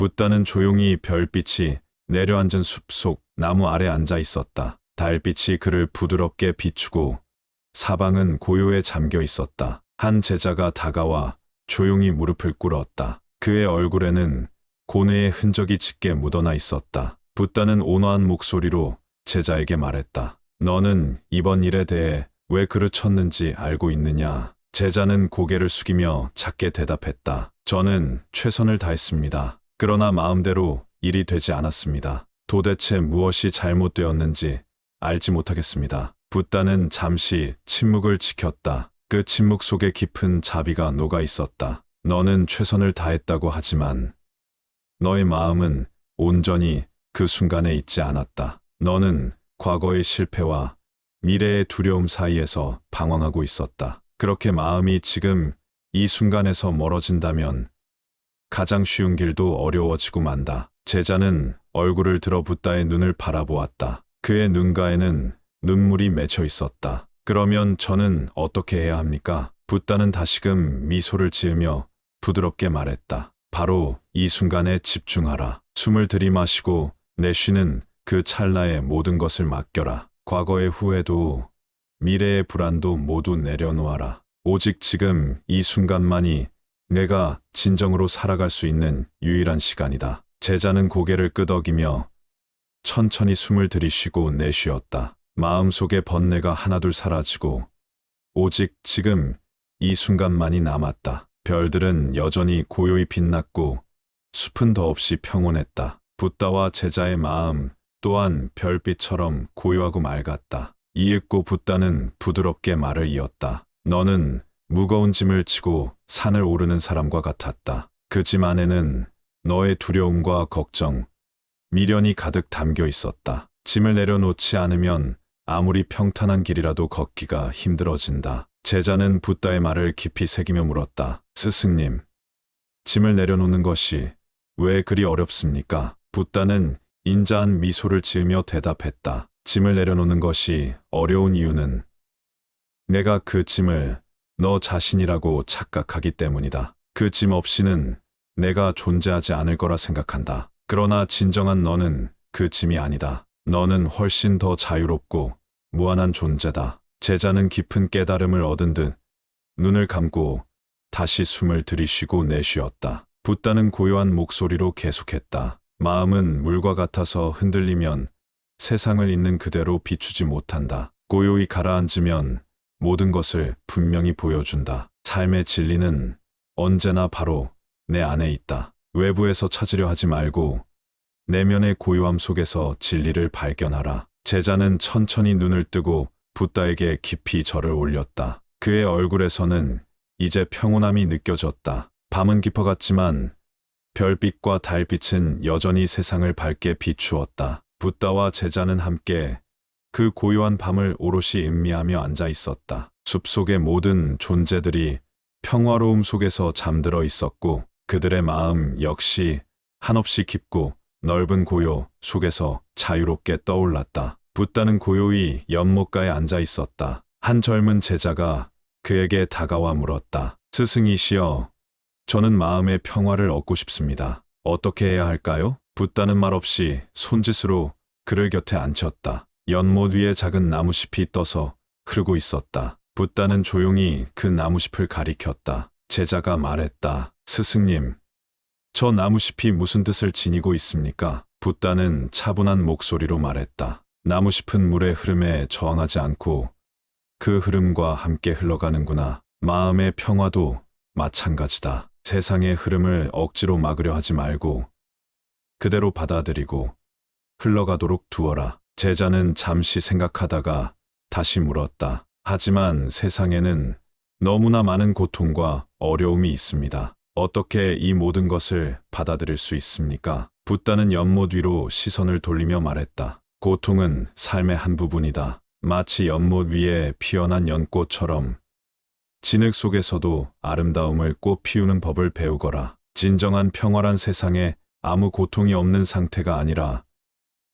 붓다는 조용히 별빛이 내려앉은 숲속 나무 아래 앉아 있었다. 달빛이 그를 부드럽게 비추고 사방은 고요에 잠겨 있었다. 한 제자가 다가와 조용히 무릎을 꿇었다. 그의 얼굴에는 고뇌의 흔적이 짙게 묻어나 있었다. 붓다는 온화한 목소리로 제자에게 말했다. 너는 이번 일에 대해 왜 그르쳤는지 알고 있느냐? 제자는 고개를 숙이며 작게 대답했다. 저는 최선을 다했습니다. 그러나 마음대로 일이 되지 않았습니다. 도대체 무엇이 잘못되었는지 알지 못하겠습니다. 붓다는 잠시 침묵을 지켰다. 그 침묵 속에 깊은 자비가 녹아 있었다. 너는 최선을 다했다고 하지만 너의 마음은 온전히 그 순간에 있지 않았다. 너는 과거의 실패와 미래의 두려움 사이에서 방황하고 있었다. 그렇게 마음이 지금 이 순간에서 멀어진다면 가장 쉬운 길도 어려워지고 만다. 제자는 얼굴을 들어 붓다의 눈을 바라보았다. 그의 눈가에는 눈물이 맺혀 있었다. 그러면 저는 어떻게 해야 합니까? 붓다는 다시금 미소를 지으며 부드럽게 말했다. 바로 이 순간에 집중하라. 숨을 들이마시고 내쉬는 그 찰나에 모든 것을 맡겨라. 과거의 후회도 미래의 불안도 모두 내려놓아라. 오직 지금 이 순간만이 내가 진정으로 살아갈 수 있는 유일한 시간이다. 제자는 고개를 끄덕이며 천천히 숨을 들이쉬고 내쉬었다. 마음속의 번뇌가 하나둘 사라지고 오직 지금 이 순간만이 남았다. 별들은 여전히 고요히 빛났고 숲은 더없이 평온했다. 붓다와 제자의 마음 또한 별빛처럼 고요하고 맑았다. 이윽고 붓다는 부드럽게 말을 이었다. 너는 무거운 짐을 지고 산을 오르는 사람과 같았다. 그 짐 안에는 너의 두려움과 걱정, 미련이 가득 담겨 있었다. 짐을 내려놓지 않으면 아무리 평탄한 길이라도 걷기가 힘들어진다. 제자는 붓다의 말을 깊이 새기며 물었다. 스승님, 짐을 내려놓는 것이 왜 그리 어렵습니까? 붓다는 인자한 미소를 지으며 대답했다. 짐을 내려놓는 것이 어려운 이유는 내가 그 짐을 너 자신이라고 착각하기 때문이다. 그 짐 없이는 내가 존재하지 않을 거라 생각한다. 그러나 진정한 너는 그 짐이 아니다. 너는 훨씬 더 자유롭고 무한한 존재다. 제자는 깊은 깨달음을 얻은 듯 눈을 감고 다시 숨을 들이쉬고 내쉬었다. 붓다는 고요한 목소리로 계속했다. 마음은 물과 같아서 흔들리면 세상을 있는 그대로 비추지 못한다. 고요히 가라앉으면 모든 것을 분명히 보여준다. 삶의 진리는 언제나 바로 내 안에 있다. 외부에서 찾으려 하지 말고 내면의 고요함 속에서 진리를 발견하라. 제자는 천천히 눈을 뜨고 붓다에게 깊이 절을 올렸다. 그의 얼굴에서는 이제 평온함이 느껴졌다. 밤은 깊어갔지만 별빛과 달빛은 여전히 세상을 밝게 비추었다. 붓다와 제자는 함께 그 고요한 밤을 오롯이 음미하며 앉아 있었다. 숲속의 모든 존재들이 평화로움 속에서 잠들어 있었고 그들의 마음 역시 한없이 깊고 넓은 고요 속에서 자유롭게 떠올랐다. 붓다는 고요히 연못가에 앉아 있었다. 한 젊은 제자가 그에게 다가와 물었다. 스승이시여, 저는 마음의 평화를 얻고 싶습니다. 어떻게 해야 할까요? 붓다는 말 없이 손짓으로 그를 곁에 앉혔다. 연못 위에 작은 나무잎이 떠서 흐르고 있었다. 붓다는 조용히 그 나무잎을 가리켰다. 제자가 말했다. 스승님, 저 나무잎이 무슨 뜻을 지니고 있습니까? 붓다는 차분한 목소리로 말했다. 나무잎은 물의 흐름에 저항하지 않고 그 흐름과 함께 흘러가는구나. 마음의 평화도 마찬가지다. 세상의 흐름을 억지로 막으려 하지 말고 그대로 받아들이고 흘러가도록 두어라. 제자는 잠시 생각하다가 다시 물었다. 하지만 세상에는 너무나 많은 고통과 어려움이 있습니다. 어떻게 이 모든 것을 받아들일 수 있습니까? 붓다는 연못 위로 시선을 돌리며 말했다. 고통은 삶의 한 부분이다. 마치 연못 위에 피어난 연꽃처럼 진흙 속에서도 아름다움을 꽃 피우는 법을 배우거라. 진정한 평화란 세상에 아무 고통이 없는 상태가 아니라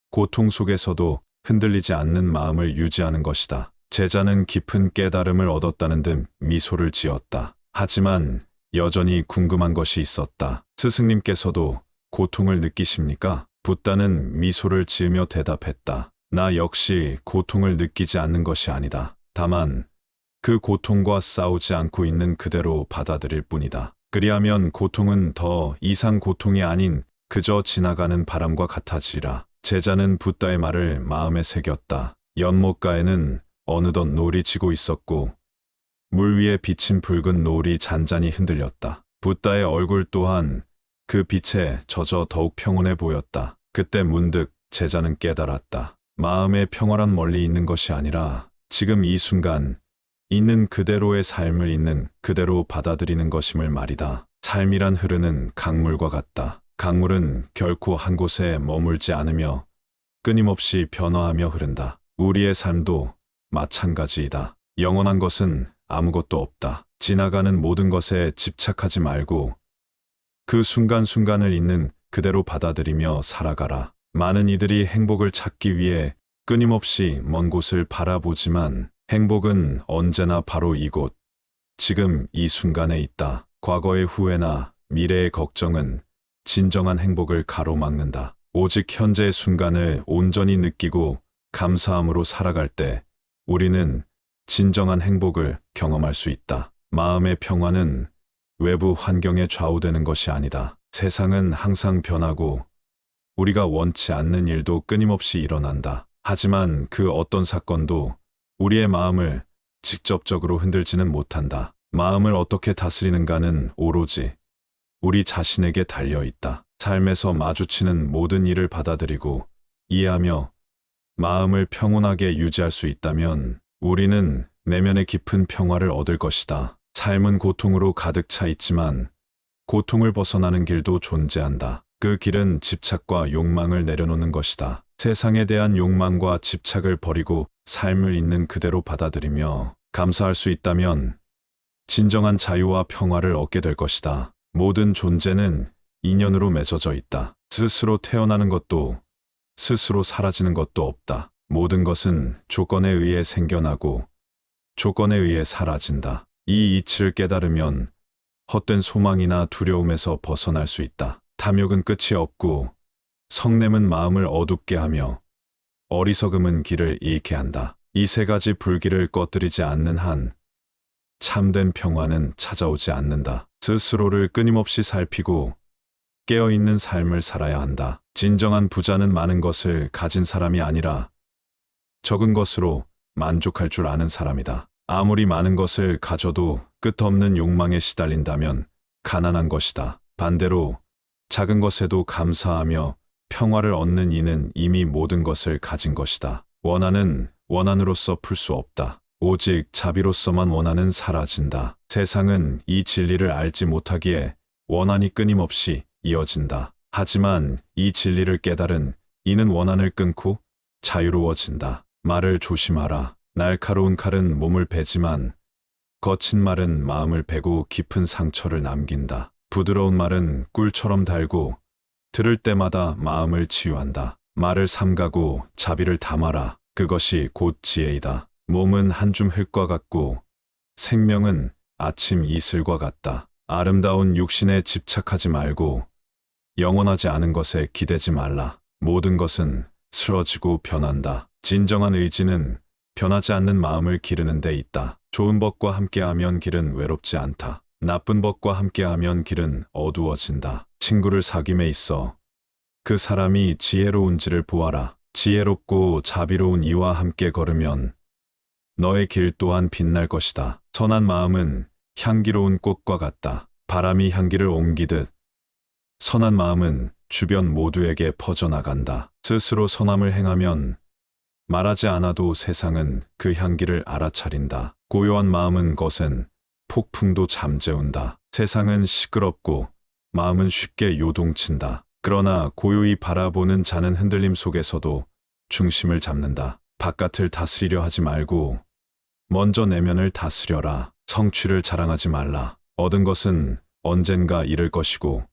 고통 속에서도 흔들리지 않는 마음을 유지하는 것이다. 제자는 깊은 깨달음을 얻었다는 듯 미소를 지었다. 하지만 여전히 궁금한 것이 있었다. 스승님께서도 고통을 느끼십니까? 붓다는 미소를 지으며 대답했다. 나 역시 고통을 느끼지 않는 것이 아니다. 다만 그 고통과 싸우지 않고 있는 그대로 받아들일 뿐이다. 그리하면 고통은 더 이상 고통이 아닌 그저 지나가는 바람과 같아지리라. 제자는 붓다의 말을 마음에 새겼다. 연못가에는 어느덧 노을이 지고 있었고 물 위에 비친 붉은 노을이 잔잔히 흔들렸다. 붓다의 얼굴 또한 그 빛에 젖어 더욱 평온해 보였다. 그때 문득 제자는 깨달았다. 마음의 평화란 멀리 있는 것이 아니라 지금 이 순간 있는 그대로의 삶을 있는 그대로 받아들이는 것임을 말이다. 삶이란 흐르는 강물과 같다. 강물은 결코 한 곳에 머물지 않으며 끊임없이 변화하며 흐른다. 우리의 삶도 마찬가지이다. 영원한 것은 아무것도 없다. 지나가는 모든 것에 집착하지 말고 그 순간순간을 있는 그대로 받아들이며 살아가라. 많은 이들이 행복을 찾기 위해 끊임없이 먼 곳을 바라보지만 행복은 언제나 바로 이곳, 지금 이 순간에 있다. 과거의 후회나 미래의 걱정은 진정한 행복을 가로막는다. 오직 현재의 순간을 온전히 느끼고 감사함으로 살아갈 때 우리는 진정한 행복을 경험할 수 있다. 마음의 평화는 외부 환경에 좌우되는 것이 아니다. 세상은 항상 변하고 우리가 원치 않는 일도 끊임없이 일어난다. 하지만 그 어떤 사건도 우리의 마음을 직접적으로 흔들지는 못한다. 마음을 어떻게 다스리는가는 오로지 우리 자신에게 달려 있다. 삶에서 마주치는 모든 일을 받아들이고 이해하며 마음을 평온하게 유지할 수 있다면 우리는 내면의 깊은 평화를 얻을 것이다. 삶은 고통으로 가득 차 있지만 고통을 벗어나는 길도 존재한다. 그 길은 집착과 욕망을 내려놓는 것이다. 세상에 대한 욕망과 집착을 버리고 삶을 있는 그대로 받아들이며 감사할 수 있다면 진정한 자유와 평화를 얻게 될 것이다. 모든 존재는 인연으로 맺어져 있다. 스스로 태어나는 것도 스스로 사라지는 것도 없다. 모든 것은 조건에 의해 생겨나고 조건에 의해 사라진다. 이 이치를 깨달으면 헛된 소망이나 두려움에서 벗어날 수 있다. 탐욕은 끝이 없고 성냄은 마음을 어둡게 하며 어리석음은 길을 잃게 한다. 이 세 가지 불길을 꺼뜨리지 않는 한 참된 평화는 찾아오지 않는다. 스스로를 끊임없이 살피고 깨어있는 삶을 살아야 한다. 진정한 부자는 많은 것을 가진 사람이 아니라 적은 것으로 만족할 줄 아는 사람이다. 아무리 많은 것을 가져도 끝없는 욕망에 시달린다면 가난한 것이다. 반대로 작은 것에도 감사하며 평화를 얻는 이는 이미 모든 것을 가진 것이다. 원한은 원한으로서 풀 수 없다. 오직 자비로서만 원한은 사라진다. 세상은 이 진리를 알지 못하기에 원한이 끊임없이 이어진다. 하지만 이 진리를 깨달은 이는 원한을 끊고 자유로워진다. 말을 조심하라. 날카로운 칼은 몸을 베지만 거친 말은 마음을 베고 깊은 상처를 남긴다. 부드러운 말은 꿀처럼 달고 들을 때마다 마음을 치유한다. 말을 삼가고 자비를 담아라. 그것이 곧 지혜이다. 몸은 한 줌 흙과 같고 생명은 아침 이슬과 같다. 아름다운 육신에 집착하지 말고 영원하지 않은 것에 기대지 말라. 모든 것은 쓰러지고 변한다. 진정한 의지는 변하지 않는 마음을 기르는 데 있다. 좋은 법과 함께하면 길은 외롭지 않다. 나쁜 법과 함께하면 길은 어두워진다. 친구를 사귐에 있어 그 사람이 지혜로운지를 보아라. 지혜롭고 자비로운 이와 함께 걸으면 너의 길 또한 빛날 것이다. 선한 마음은 향기로운 꽃과 같다. 바람이 향기를 옮기듯 선한 마음은 주변 모두에게 퍼져나간다. 스스로 선함을 행하면 말하지 않아도 세상은 그 향기를 알아차린다. 고요한 마음은 거센 폭풍도 잠재운다. 세상은 시끄럽고 마음은 쉽게 요동친다. 그러나 고요히 바라보는 자는 흔들림 속에서도 중심을 잡는다. 바깥을 다스리려 하지 말고 먼저 내면을 다스려라. 성취를 자랑하지 말라. 얻은 것은 언젠가 잃을 것이고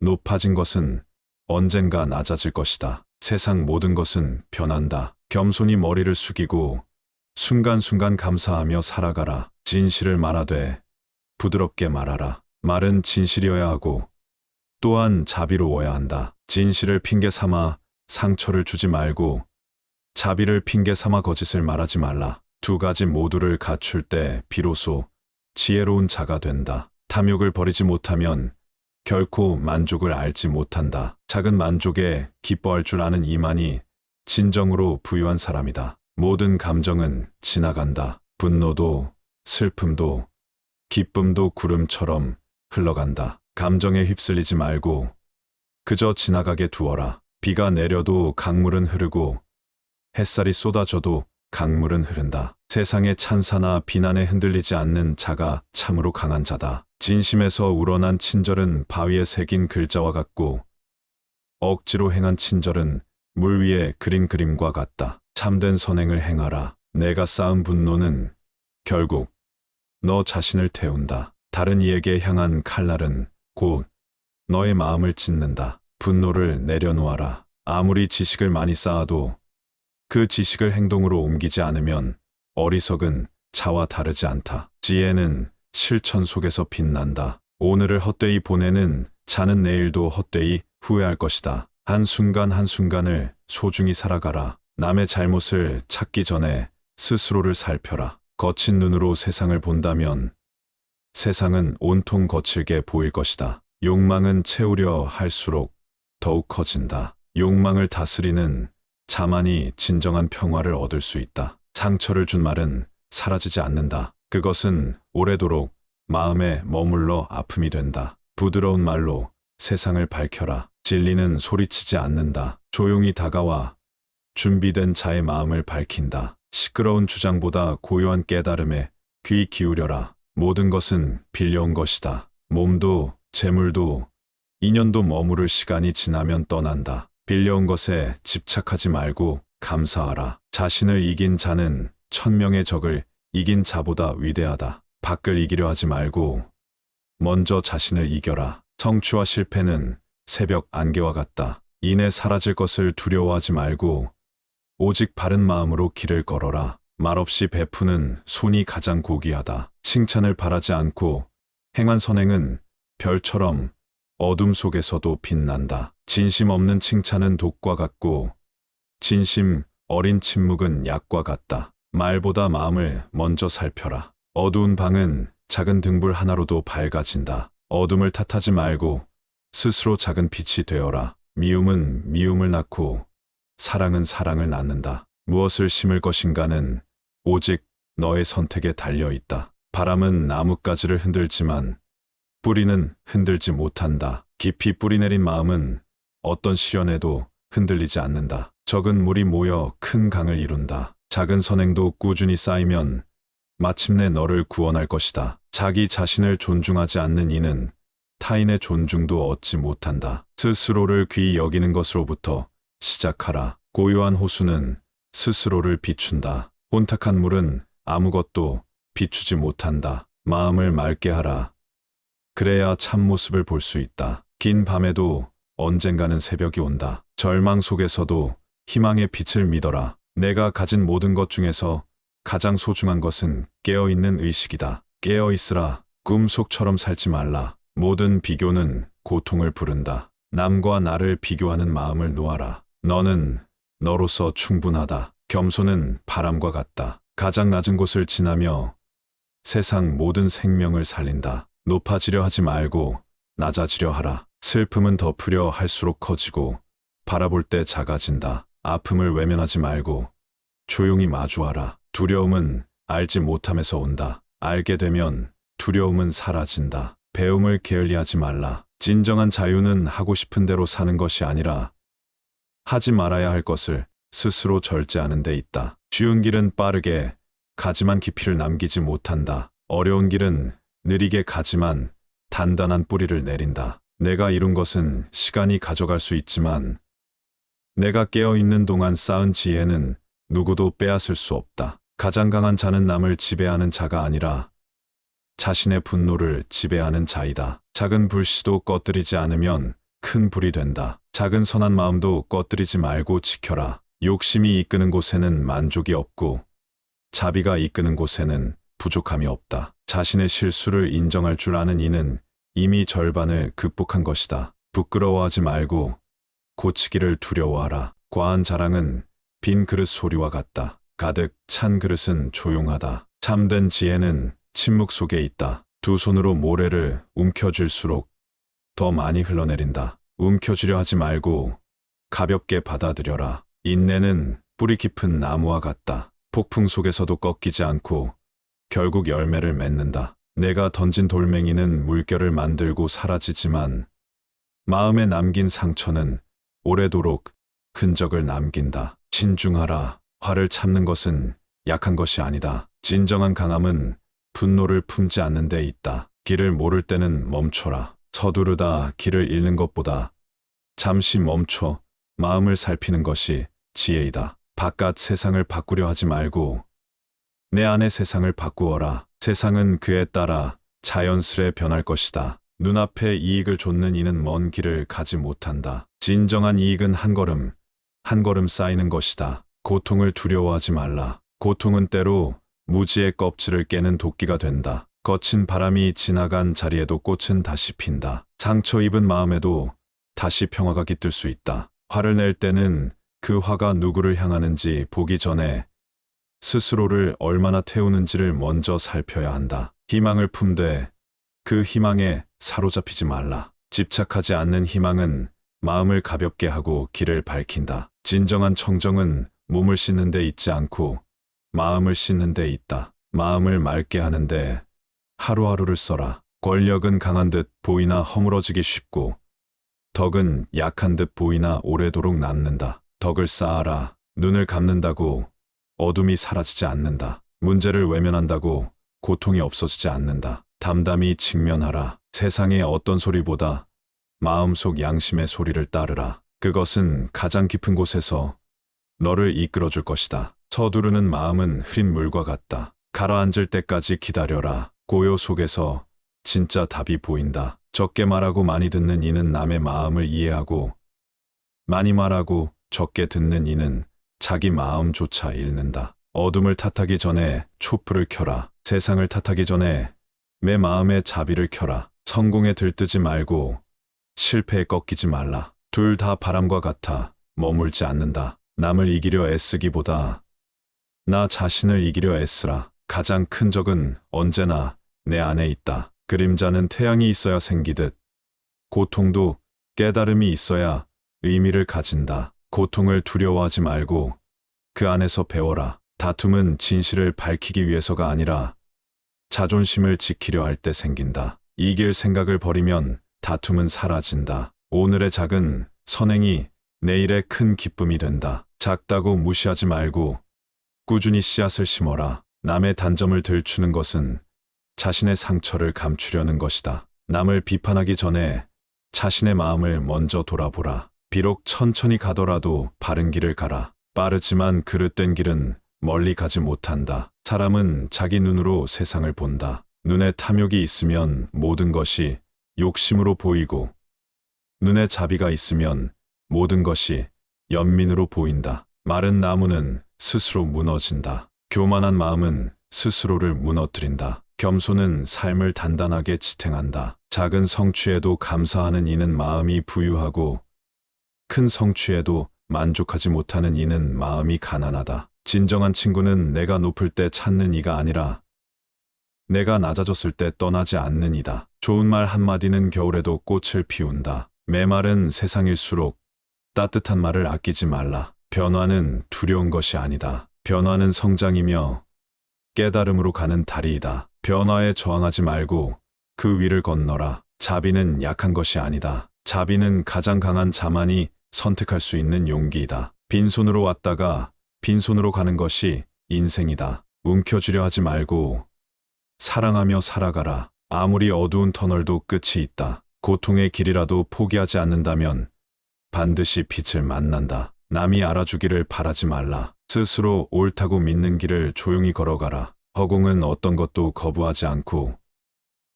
높아진 것은 언젠가 낮아질 것이다. 세상 모든 것은 변한다. 겸손히 머리를 숙이고 순간순간 감사하며 살아가라. 진실을 말하되 부드럽게 말하라. 말은 진실이어야 하고 또한 자비로워야 한다. 진실을 핑계 삼아 상처를 주지 말고 자비를 핑계 삼아 거짓을 말하지 말라. 두 가지 모두를 갖출 때 비로소 지혜로운 자가 된다. 탐욕을 버리지 못하면 결코 만족을 알지 못한다. 작은 만족에 기뻐할 줄 아는 이만이 진정으로 부유한 사람이다. 모든 감정은 지나간다. 분노도 슬픔도 기쁨도 구름처럼 흘러간다. 감정에 휩쓸리지 말고 그저 지나가게 두어라. 비가 내려도 강물은 흐르고 햇살이 쏟아져도 강물은 흐른다. 세상의 찬사나 비난에 흔들리지 않는 자가 참으로 강한 자다. 진심에서 우러난 친절은 바위에 새긴 글자와 같고 억지로 행한 친절은 물 위에 그린 그림과 같다. 참된 선행을 행하라. 내가 쌓은 분노는 결국 너 자신을 태운다. 다른 이에게 향한 칼날은 곧 너의 마음을 찢는다. 분노를 내려놓아라. 아무리 지식을 많이 쌓아도 그 지식을 행동으로 옮기지 않으면 어리석은 자와 다르지 않다. 지혜는 실천 속에서 빛난다. 오늘을 헛되이 보내는 자는 내일도 헛되이 후회할 것이다. 한순간 한순간을 소중히 살아가라. 남의 잘못을 찾기 전에 스스로를 살펴라. 거친 눈으로 세상을 본다면 세상은 온통 거칠게 보일 것이다. 욕망은 채우려 할수록 더욱 커진다. 욕망을 다스리는 자만이 진정한 평화를 얻을 수 있다. 상처를 준 말은 사라지지 않는다. 그것은 오래도록 마음에 머물러 아픔이 된다. 부드러운 말로 세상을 밝혀라. 진리는 소리치지 않는다. 조용히 다가와 준비된 자의 마음을 밝힌다. 시끄러운 주장보다 고요한 깨달음에 귀 기울여라. 모든 것은 빌려온 것이다. 몸도 재물도 인연도 머무를 시간이 지나면 떠난다. 빌려온 것에 집착하지 말고 감사하라. 자신을 이긴 자는 1000명의 적을 이긴 자보다 위대하다. 밖을 이기려 하지 말고 먼저 자신을 이겨라. 성취와 실패는 새벽 안개와 같다. 이내 사라질 것을 두려워하지 말고 오직 바른 마음으로 길을 걸어라. 말없이 베푸는 손이 가장 고귀하다. 칭찬을 바라지 않고 행한 선행은 별처럼 어둠 속에서도 빛난다. 진심 없는 칭찬은 독과 같고 진심 어린 침묵은 약과 같다. 말보다 마음을 먼저 살펴라. 어두운 방은 작은 등불 하나로도 밝아진다. 어둠을 탓하지 말고 스스로 작은 빛이 되어라. 미움은 미움을 낳고 사랑은 사랑을 낳는다. 무엇을 심을 것인가는 오직 너의 선택에 달려 있다. 바람은 나뭇가지를 흔들지만 뿌리는 흔들지 못한다. 깊이 뿌리내린 마음은 어떤 시련에도 흔들리지 않는다. 적은 물이 모여 큰 강을 이룬다. 작은 선행도 꾸준히 쌓이면 마침내 너를 구원할 것이다. 자기 자신을 존중하지 않는 이는 타인의 존중도 얻지 못한다. 스스로를 귀히 여기는 것으로부터 시작하라. 고요한 호수는 스스로를 비춘다. 혼탁한 물은 아무것도 비추지 못한다. 마음을 맑게 하라. 그래야 참모습을 볼 수 있다. 긴 밤에도 언젠가는 새벽이 온다. 절망 속에서도 희망의 빛을 믿어라. 내가 가진 모든 것 중에서 가장 소중한 것은 깨어있는 의식이다. 깨어있으라. 꿈속처럼 살지 말라. 모든 비교는 고통을 부른다. 남과 나를 비교하는 마음을 놓아라. 너는 너로서 충분하다. 겸손은 바람과 같다. 가장 낮은 곳을 지나며 세상 모든 생명을 살린다. 높아지려 하지 말고 낮아지려 하라. 슬픔은 덮으려 할수록 커지고 바라볼 때 작아진다. 아픔을 외면하지 말고 조용히 마주하라. 두려움은 알지 못함에서 온다. 알게 되면 두려움은 사라진다. 배움을 게을리하지 말라. 진정한 자유는 하고 싶은 대로 사는 것이 아니라 하지 말아야 할 것을 스스로 절제하는 데 있다. 쉬운 길은 빠르게 가지만 깊이를 남기지 못한다. 어려운 길은 느리게 가지만 단단한 뿌리를 내린다. 내가 이룬 것은 시간이 가져갈 수 있지만 내가 깨어있는 동안 쌓은 지혜는 누구도 빼앗을 수 없다. 가장 강한 자는 남을 지배하는 자가 아니라 자신의 분노를 지배하는 자이다. 작은 불씨도 꺼뜨리지 않으면 큰 불이 된다. 작은 선한 마음도 꺼뜨리지 말고 지켜라. 욕심이 이끄는 곳에는 만족이 없고 자비가 이끄는 곳에는 부족함이 없다. 자신의 실수를 인정할 줄 아는 이는 이미 절반을 극복한 것이다. 부끄러워하지 말고 고치기를 두려워하라. 과한 자랑은 빈 그릇 소리와 같다. 가득 찬 그릇은 조용하다. 참된 지혜는 침묵 속에 있다. 두 손으로 모래를 움켜쥘수록 더 많이 흘러내린다. 움켜쥐려 하지 말고 가볍게 받아들여라. 인내는 뿌리 깊은 나무와 같다. 폭풍 속에서도 꺾이지 않고 결국 열매를 맺는다. 내가 던진 돌멩이는 물결을 만들고 사라지지만 마음에 남긴 상처는 오래도록 흔적을 남긴다. 신중하라. 화를 참는 것은 약한 것이 아니다. 진정한 강함은 분노를 품지 않는 데 있다. 길을 모를 때는 멈춰라. 서두르다 길을 잃는 것보다 잠시 멈춰 마음을 살피는 것이 지혜이다. 바깥 세상을 바꾸려 하지 말고 내 안의 세상을 바꾸어라. 세상은 그에 따라 자연스레 변할 것이다. 눈앞에 이익을 좇는 이는 먼 길을 가지 못한다. 진정한 이익은 한 걸음 한 걸음 쌓이는 것이다. 고통을 두려워하지 말라. 고통은 때로 무지의 껍질을 깨는 도끼가 된다. 거친 바람이 지나간 자리에도 꽃은 다시 핀다. 상처 입은 마음에도 다시 평화가 깃들 수 있다. 화를 낼 때는 그 화가 누구를 향하는지 보기 전에 스스로를 얼마나 태우는지를 먼저 살펴야 한다. 희망을 품되 그 희망에 사로잡히지 말라. 집착하지 않는 희망은 마음을 가볍게 하고 길을 밝힌다. 진정한 청정은 몸을 씻는 데 있지 않고 마음을 씻는 데 있다. 마음을 맑게 하는데 하루하루를 써라. 권력은 강한 듯 보이나 허물어지기 쉽고 덕은 약한 듯 보이나 오래도록 남는다. 덕을 쌓아라. 눈을 감는다고 어둠이 사라지지 않는다. 문제를 외면한다고 고통이 없어지지 않는다. 담담히 직면하라. 세상의 어떤 소리보다 마음속 양심의 소리를 따르라. 그것은 가장 깊은 곳에서 너를 이끌어줄 것이다. 서두르는 마음은 흐린 물과 같다. 가라앉을 때까지 기다려라. 고요 속에서 진짜 답이 보인다. 적게 말하고 많이 듣는 이는 남의 마음을 이해하고 많이 말하고 적게 듣는 이는 자기 마음조차 잃는다. 어둠을 탓하기 전에 촛불을 켜라. 세상을 탓하기 전에 내 마음의 자비를 켜라. 성공에 들뜨지 말고 실패에 꺾이지 말라. 둘 다 바람과 같아 머물지 않는다. 남을 이기려 애쓰기보다 나 자신을 이기려 애쓰라. 가장 큰 적은 언제나 내 안에 있다. 그림자는 태양이 있어야 생기듯 고통도 깨달음이 있어야 의미를 가진다. 고통을 두려워하지 말고 그 안에서 배워라. 다툼은 진실을 밝히기 위해서가 아니라 자존심을 지키려 할 때 생긴다. 이길 생각을 버리면 다툼은 사라진다. 오늘의 작은 선행이 내일의 큰 기쁨이 된다. 작다고 무시하지 말고 꾸준히 씨앗을 심어라. 남의 단점을 들추는 것은 자신의 상처를 감추려는 것이다. 남을 비판하기 전에 자신의 마음을 먼저 돌아보라. 비록 천천히 가더라도 바른 길을 가라. 빠르지만 그릇된 길은 멀리 가지 못한다. 사람은 자기 눈으로 세상을 본다. 눈에 탐욕이 있으면 모든 것이 욕심으로 보이고 눈에 자비가 있으면 모든 것이 연민으로 보인다. 마른 나무는 스스로 무너진다. 교만한 마음은 스스로를 무너뜨린다. 겸손은 삶을 단단하게 지탱한다. 작은 성취에도 감사하는 이는 마음이 부유하고 큰 성취에도 만족하지 못하는 이는 마음이 가난하다. 진정한 친구는 내가 높을 때 찾는 이가 아니라 내가 낮아졌을 때 떠나지 않는 이다. 좋은 말 한마디는 겨울에도 꽃을 피운다. 메마른 세상일수록 따뜻한 말을 아끼지 말라. 변화는 두려운 것이 아니다. 변화는 성장이며 깨달음으로 가는 다리이다. 변화에 저항하지 말고 그 위를 건너라. 자비는 약한 것이 아니다. 자비는 가장 강한 자만이 선택할 수 있는 용기이다. 빈손으로 왔다가 빈손으로 가는 것이 인생이다. 움켜쥐려 하지 말고 사랑하며 살아가라. 아무리 어두운 터널도 끝이 있다. 고통의 길이라도 포기하지 않는다면 반드시 빛을 만난다. 남이 알아주기를 바라지 말라. 스스로 옳다고 믿는 길을 조용히 걸어가라. 허공은 어떤 것도 거부하지 않고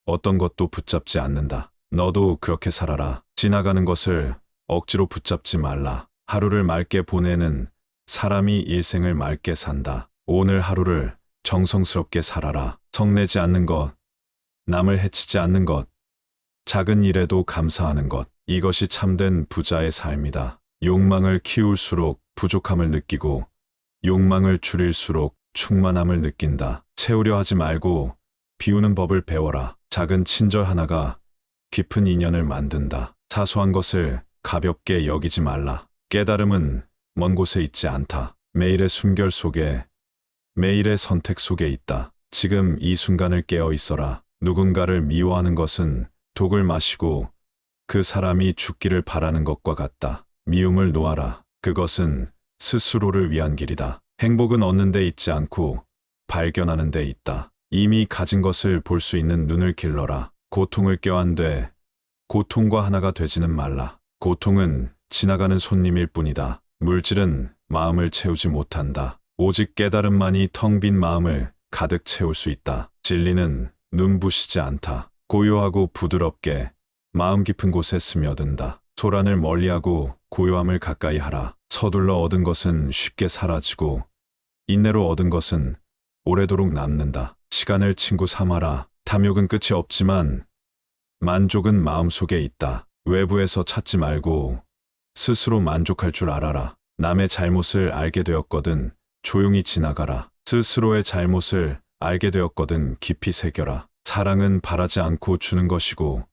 어떤 것도 붙잡지 않는다. 너도 그렇게 살아라. 지나가는 것을 억지로 붙잡지 말라. 하루를 맑게 보내는 사람이 일생을 맑게 산다. 오늘 하루를 정성스럽게 살아라. 성내지 않는 것, 남을 해치지 않는 것, 작은 일에도 감사하는 것, 이것이 참된 부자의 삶이다. 욕망을 키울수록 부족함을 느끼고 욕망을 줄일수록 충만함을 느낀다. 채우려 하지 말고 비우는 법을 배워라. 작은 친절 하나가 깊은 인연을 만든다. 사소한 것을 가볍게 여기지 말라. 깨달음은 먼 곳에 있지 않다. 매일의 숨결 속에, 매일의 선택 속에 있다. 지금 이 순간을 깨어 있어라. 누군가를 미워하는 것은 독을 마시고 그 사람이 죽기를 바라는 것과 같다. 미움을 놓아라. 그것은 스스로를 위한 길이다. 행복은 얻는 데 있지 않고 발견하는 데 있다. 이미 가진 것을 볼 수 있는 눈을 길러라. 고통을 껴안되 고통과 하나가 되지는 말라. 고통은 지나가는 손님일 뿐이다. 물질은 마음을 채우지 못한다. 오직 깨달음만이 텅 빈 마음을 가득 채울 수 있다. 진리는 눈부시지 않다. 고요하고 부드럽게 마음 깊은 곳에 스며든다. 소란을 멀리하고 고요함을 가까이 하라. 서둘러 얻은 것은 쉽게 사라지고 인내로 얻은 것은 오래도록 남는다. 시간을 친구 삼아라. 탐욕은 끝이 없지만 만족은 마음속에 있다. 외부에서 찾지 말고 스스로 만족할 줄 알아라. 남의 잘못을 알게 되었거든 조용히 지나가라. 스스로의 잘못을 알게 되었거든 깊이 새겨라. 사랑은 바라지 않고 주는 것이고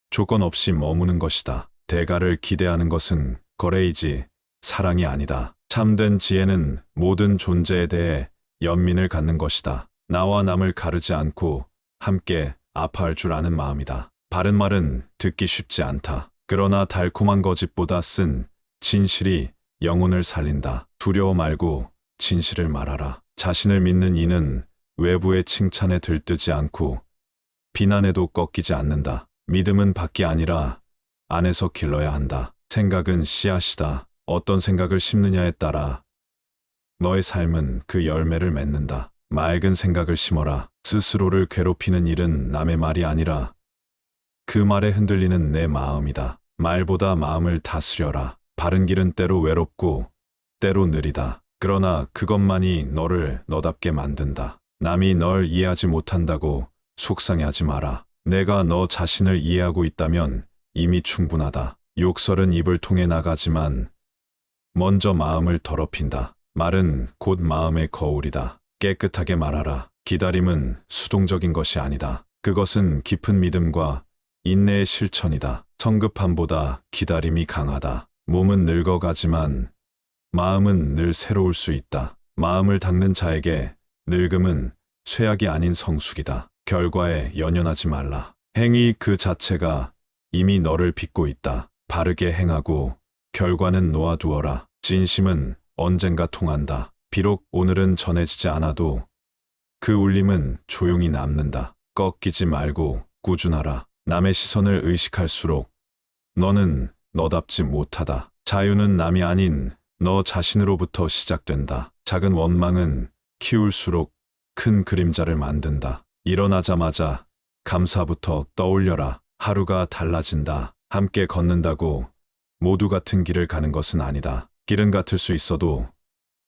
조건 없이 머무는 것이다. 대가를 기대하는 것은 거래이지 사랑이 아니다. 참된 지혜는 모든 존재에 대해 연민을 갖는 것이다. 나와 남을 가르지 않고 함께 아파할 줄 아는 마음이다. 바른 말은 듣기 쉽지 않다. 그러나 달콤한 거짓보다 쓴 진실이 영혼을 살린다. 두려워 말고 진실을 말하라. 자신을 믿는 이는 외부의 칭찬에 들뜨지 않고 비난에도 꺾이지 않는다. 믿음은 밖이 아니라 안에서 길러야 한다. 생각은 씨앗이다. 어떤 생각을 심느냐에 따라 너의 삶은 그 열매를 맺는다. 맑은 생각을 심어라. 스스로를 괴롭히는 일은 남의 말이 아니라 그 말에 흔들리는 내 마음이다. 말보다 마음을 다스려라. 바른 길은 때로 외롭고 때로 느리다. 그러나 그것만이 너를 너답게 만든다. 남이 널 이해하지 못한다고 속상해하지 마라. 내가 너 자신을 이해하고 있다면 이미 충분하다. 욕설은 입을 통해 나가지만 먼저 마음을 더럽힌다. 말은 곧 마음의 거울이다. 깨끗하게 말하라. 기다림은 수동적인 것이 아니다. 그것은 깊은 믿음과 인내의 실천이다. 성급함보다 기다림이 강하다. 몸은 늙어가지만 마음은 늘 새로울 수 있다. 마음을 닦는 자에게 늙음은 쇠약이 아닌 성숙이다. 결과에 연연하지 말라. 행위 그 자체가 이미 너를 빚고 있다. 바르게 행하고 결과는 놓아두어라. 진심은 언젠가 통한다. 비록 오늘은 전해지지 않아도 그 울림은 조용히 남는다. 꺾이지 말고 꾸준하라. 남의 시선을 의식할수록 너는 너답지 못하다. 자유는 남이 아닌 너 자신으로부터 시작된다. 작은 원망은 키울수록 큰 그림자를 만든다. 일어나자마자 감사부터 떠올려라. 하루가 달라진다. 함께 걷는다고 모두 같은 길을 가는 것은 아니다. 길은 같을 수 있어도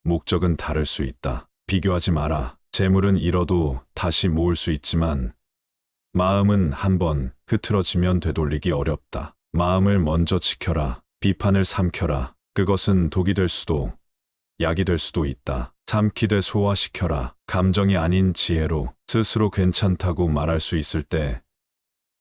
목적은 다를 수 있다. 비교하지 마라. 재물은 잃어도 다시 모을 수 있지만 마음은 한번 흐트러지면 되돌리기 어렵다. 마음을 먼저 지켜라. 비판을 삼켜라. 그것은 독이 될 수도 약이 될 수도 있다. 삼키되 소화시켜라. 감정이 아닌 지혜로 스스로 괜찮다고 말할 수 있을 때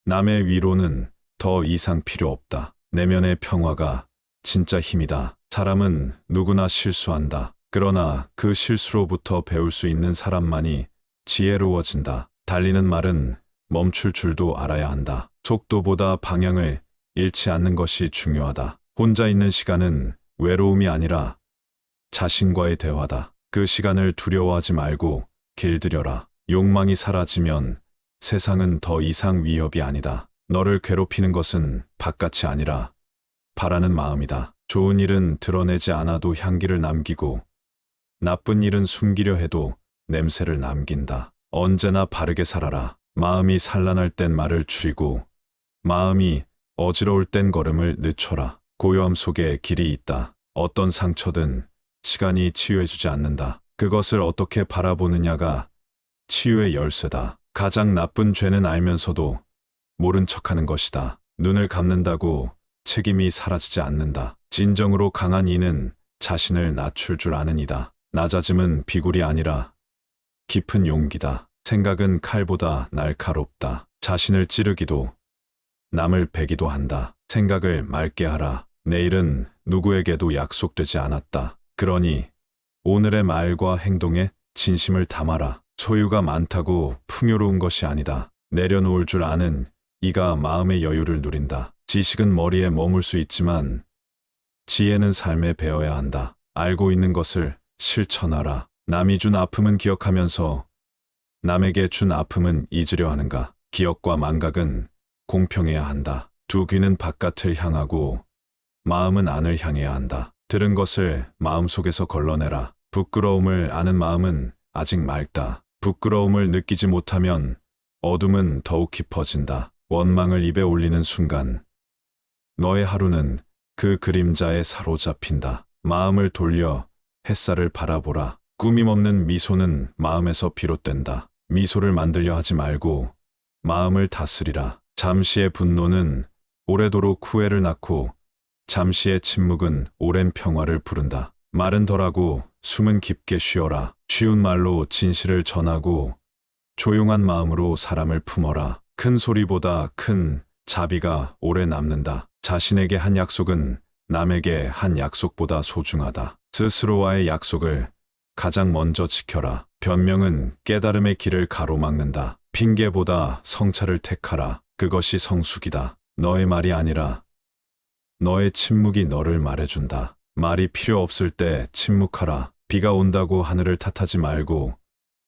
남의 위로는 더 이상 필요 없다. 내면의 평화가 진짜 힘이다. 사람은 누구나 실수한다. 그러나 그 실수로부터 배울 수 있는 사람만이 지혜로워진다. 달리는 말은 멈출 줄도 알아야 한다. 속도보다 방향을 잃지 않는 것이 중요하다. 혼자 있는 시간은 외로움이 아니라 자신과의 대화다. 그 시간을 두려워하지 말고 길들여라. 욕망이 사라지면 세상은 더 이상 위협이 아니다. 너를 괴롭히는 것은 바깥이 아니라 바라는 마음이다. 좋은 일은 드러내지 않아도 향기를 남기고 나쁜 일은 숨기려 해도 냄새를 남긴다. 언제나 바르게 살아라. 마음이 산란할 땐 말을 줄이고 마음이 어지러울 땐 걸음을 늦춰라. 고요함 속에 길이 있다. 어떤 상처든 시간이 치유해주지 않는다. 그것을 어떻게 바라보느냐가 치유의 열쇠다. 가장 나쁜 죄는 알면서도 모른 척하는 것이다. 눈을 감는다고 책임이 사라지지 않는다. 진정으로 강한 이는 자신을 낮출 줄 아는 이다. 낮아짐은 비굴이 아니라 깊은 용기다. 생각은 칼보다 날카롭다. 자신을 찌르기도 남을 베기도 한다. 생각을 맑게 하라. 내일은 누구에게도 약속되지 않았다. 그러니 오늘의 말과 행동에 진심을 담아라. 소유가 많다고 풍요로운 것이 아니다. 내려놓을 줄 아는 이가 마음의 여유를 누린다. 지식은 머리에 머물 수 있지만 지혜는 삶에 배어야 한다. 알고 있는 것을 실천하라. 남이 준 아픔은 기억하면서 남에게 준 아픔은 잊으려 하는가. 기억과 망각은 공평해야 한다. 두 귀는 바깥을 향하고 마음은 안을 향해야 한다. 들은 것을 마음속에서 걸러내라. 부끄러움을 아는 마음은 아직 맑다. 부끄러움을 느끼지 못하면 어둠은 더욱 깊어진다. 원망을 입에 올리는 순간 너의 하루는 그 그림자에 사로잡힌다. 마음을 돌려 햇살을 바라보라. 꾸밈 없는 미소는 마음에서 비롯된다. 미소를 만들려 하지 말고 마음을 다스리라. 잠시의 분노는 오래도록 후회를 낳고 잠시의 침묵은 오랜 평화를 부른다. 말은 덜하고 숨은 깊게 쉬어라. 쉬운 말로 진실을 전하고 조용한 마음으로 사람을 품어라. 큰 소리보다 큰 자비가 오래 남는다. 자신에게 한 약속은 남에게 한 약속보다 소중하다. 스스로와의 약속을 가장 먼저 지켜라. 변명은 깨달음의 길을 가로막는다. 핑계보다 성찰을 택하라. 그것이 성숙이다. 너의 말이 아니라 너의 침묵이 너를 말해준다. 말이 필요 없을 때 침묵하라. 비가 온다고 하늘을 탓하지 말고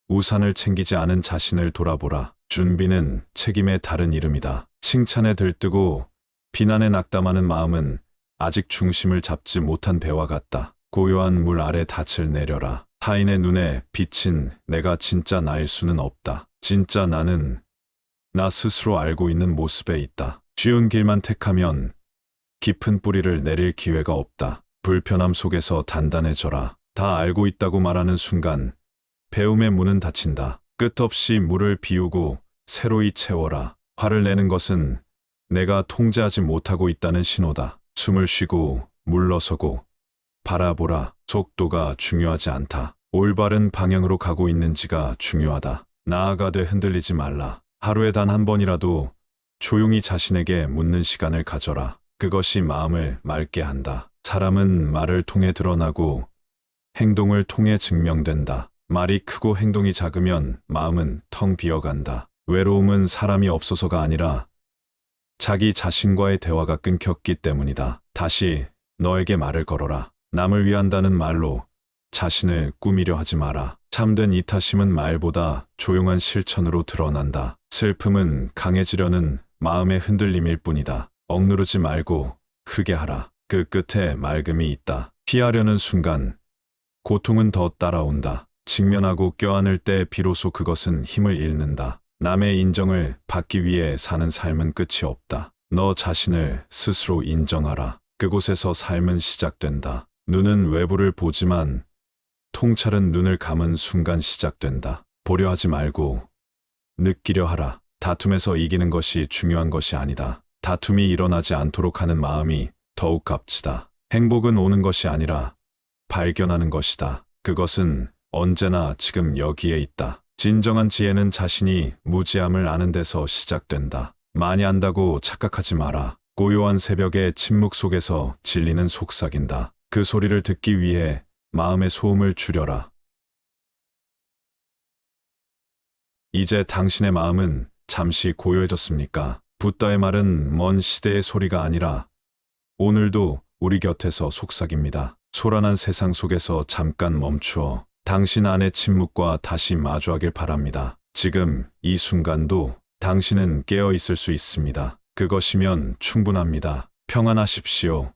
우산을 챙기지 않은 자신을 돌아보라. 준비는 책임의 다른 이름이다. 칭찬에 들뜨고 비난에 낙담하는 마음은 아직 중심을 잡지 못한 배와 같다. 고요한 물 아래 닻을 내려라. 타인의 눈에 비친 내가 진짜 나일 수는 없다. 진짜 나는 나 스스로 알고 있는 모습에 있다. 쉬운 길만 택하면 깊은 뿌리를 내릴 기회가 없다. 불편함 속에서 단단해져라. 다 알고 있다고 말하는 순간 배움의 문은 닫힌다. 끝없이 물을 비우고 새로이 채워라. 화를 내는 것은 내가 통제하지 못하고 있다는 신호다. 숨을 쉬고 물러서고 바라보라. 속도가 중요하지 않다. 올바른 방향으로 가고 있는지가 중요하다. 나아가되 흔들리지 말라. 하루에 단 한 번이라도 조용히 자신에게 묻는 시간을 가져라. 그것이 마음을 맑게 한다. 사람은 말을 통해 드러나고 행동을 통해 증명된다. 말이 크고 행동이 작으면 마음은 텅 비어간다. 외로움은 사람이 없어서가 아니라 자기 자신과의 대화가 끊겼기 때문이다. 다시 너에게 말을 걸어라. 남을 위한다는 말로 자신을 꾸미려 하지 마라. 참된 이타심은 말보다 조용한 실천으로 드러난다. 슬픔은 강해지려는 마음의 흔들림일 뿐이다. 억누르지 말고 크게 하라. 그 끝에 맑음이 있다. 피하려는 순간 고통은 더 따라온다. 직면하고 껴안을 때 비로소 그것은 힘을 잃는다. 남의 인정을 받기 위해 사는 삶은 끝이 없다. 너 자신을 스스로 인정하라. 그곳에서 삶은 시작된다. 눈은 외부를 보지만 통찰은 눈을 감은 순간 시작된다. 보려 하지 말고 느끼려 하라. 다툼에서 이기는 것이 중요한 것이 아니다. 다툼이 일어나지 않도록 하는 마음이 더욱 값지다. 행복은 오는 것이 아니라 발견하는 것이다. 그것은 언제나 지금 여기에 있다. 진정한 지혜는 자신이 무지함을 아는 데서 시작된다. 많이 안다고 착각하지 마라. 고요한 새벽의 침묵 속에서 진리는 속삭인다. 그 소리를 듣기 위해 마음의 소음을 줄여라. 이제 당신의 마음은 잠시 고요해졌습니까? 붓다의 말은 먼 시대의 소리가 아니라 오늘도 우리 곁에서 속삭입니다. 소란한 세상 속에서 잠깐 멈추어 당신 안의 침묵과 다시 마주하길 바랍니다. 지금 이 순간도 당신은 깨어 있을 수 있습니다. 그것이면 충분합니다. 평안하십시오.